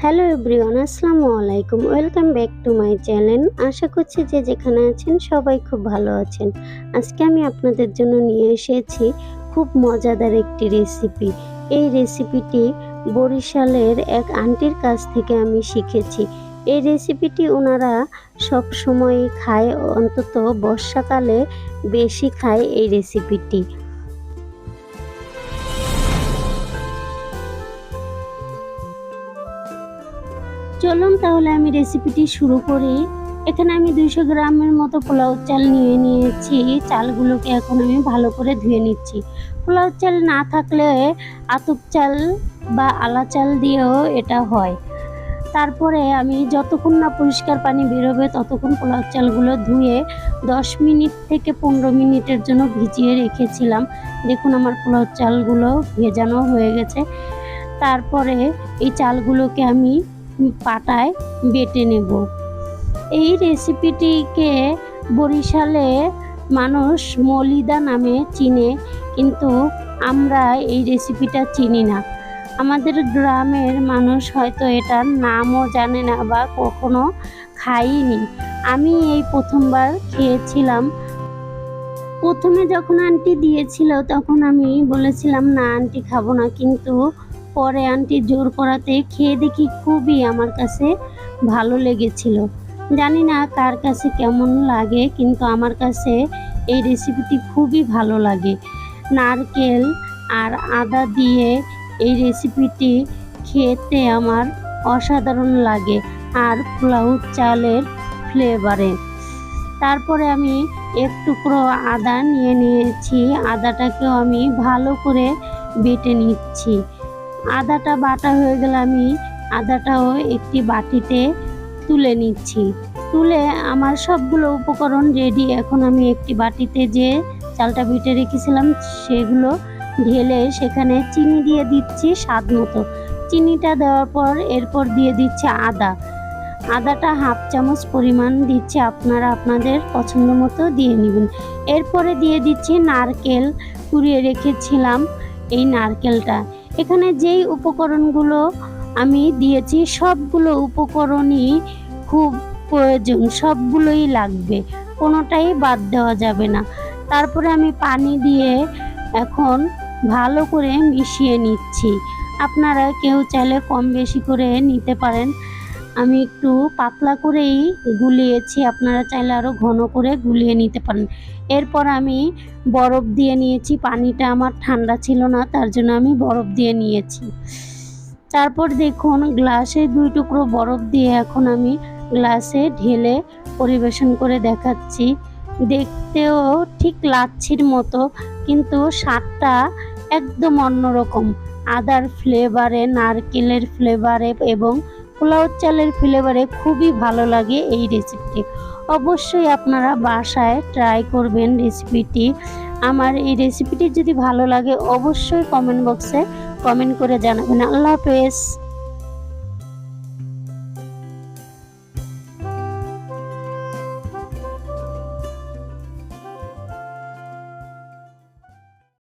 Hello everyone, আসসালামু আলাইকুম। Welcome back to my channel. আশা করছি যে যেখানে আছেন সবাই খুব ভালো আছেন। আজকে আমি আপনাদের জন্য নিয়ে এসেছি খুব মজাদার একটি রেসিপি। এই রেসিপিটি বরিশালের এক আন্টির কাছ থেকে আমি শিখেছি। এই রেসিপিটি ওনারা সব সময় খায়, অন্তত বর্ষাকালে বেশি খায় এই রেসিপিটি। চলুন তাহলে আমি রেসিপিটি শুরু করি। এখানে আমি 200 গ্রামের মতো পোলাও চাল নিয়ে নিয়েছি। চালগুলোকে এখন আমি ভালো করে ধুয়ে নিচ্ছি। পোলাও চাল না থাকলে আতপ চাল বা আলা চাল দিয়েও এটা হয়। তারপরে আমি যতক্ষণ না পরিষ্কার পানি বেরোবে ততক্ষণ পোলাও চালগুলো ধুয়ে 10 মিনিট থেকে 15 মিনিটের জন্য ভিজিয়ে রেখেছিলাম। দেখুন আমার পোলাও চালগুলো ভেজানো হয়ে গেছে। তারপরে এই চালগুলোকে আমি পাটায় বেটে নেব। এই রেসিপিটিকে বরিশালে মানুষ মলিদা নামে চিনে, কিন্তু আমরা এই রেসিপিটা চিনি না। আমাদের গ্রামের মানুষ হয়তো এটার নামও জানে না বা কখনো খাইনি। আমি এই প্রথমবার খেয়েছিলাম। প্রথমে যখন আন্টি দিয়েছিল তখন আমি বলেছিলাম না আন্টি খাবো না, কিন্তু পরে আন্টি জোর করাতে খেয়ে দেখি খুবই আমার কাছে ভালো লেগেছিল। জানি না কার কাছে কেমন লাগে, কিন্তু আমার কাছে এই রেসিপিটি খুবই ভালো লাগে। নারকেল আর আদা দিয়ে এই রেসিপিটি খেতে আমার অসাধারণ লাগে, আর পোলাও চালের ফ্লেভারে। তারপরে আমি এক টুকরো আদা নিয়ে নিয়েছি। আদাটাকেও আমি ভালো করে বেটে নিচ্ছি। আদাটা বাটা হয়ে গেলে আমি আদাটাও একটি বাটিতে তুলে নিচ্ছি। তুলে আমার সবগুলো উপকরণ রেডি। এখন আমি একটি বাটিতে যে চালটা বেটে রেখেছিলাম সেগুলো ঢেলে সেখানে চিনি দিয়ে দিচ্ছি স্বাদ মতো। চিনিটা দেওয়ার পর এরপর দিয়ে দিচ্ছি আদাটা হাফ চামচ পরিমাণ দিচ্ছি, আপনারা আপনাদের পছন্দ মতো দিয়ে নেবেন। এরপরে দিয়ে দিচ্ছি নারকেল, কুড়িয়ে রেখেছিলাম এই নারকেলটা। এখানে যেই উপকরণগুলো আমি দিয়েছি সবগুলো উপকরণই খুব প্রয়োজন, সবগুলোই লাগবে, কোনোটাই বাদ দেওয়া যাবে না। তারপরে আমি পানি দিয়ে এখন ভালো করে মিশিয়ে নিচ্ছি। আপনারা কেউ চাইলে কম বেশি করে নিতে পারেন। আমি একটু পাতলা করেই গুলিয়েছি, আপনারা চাইলে আরও ঘন করে গুলিয়ে নিতে পারেন। এরপর আমি বরফ দিয়ে নিয়েছি। পানিটা আমার ঠান্ডা ছিল না, তার জন্য আমি বরফ দিয়ে নিয়েছি। তারপর দেখুন গ্লাসে 2 টুকরো বরফ দিয়ে এখন আমি গ্লাসে ঢেলে পরিবেশন করে দেখাচ্ছি। দেখতেও ঠিক লাচ্ছির মতো, কিন্তু স্বাদটা একদম অন্যরকম। আদার ফ্লেভারে, নারকেলের ফ্লেভারে এবং পোলাও চালের ফ্লেভারে খুবই ভালো লাগে এই রেসিপিটি। অবশ্যই আপনারা বাসায় ট্রাই করবেন রেসিপিটি। আমার এই রেসিপিটি যদি ভালো লাগে অবশ্যই কমেন্ট বক্সে কমেন্ট করে জানাবেন। আল্লাহ হাফেজ।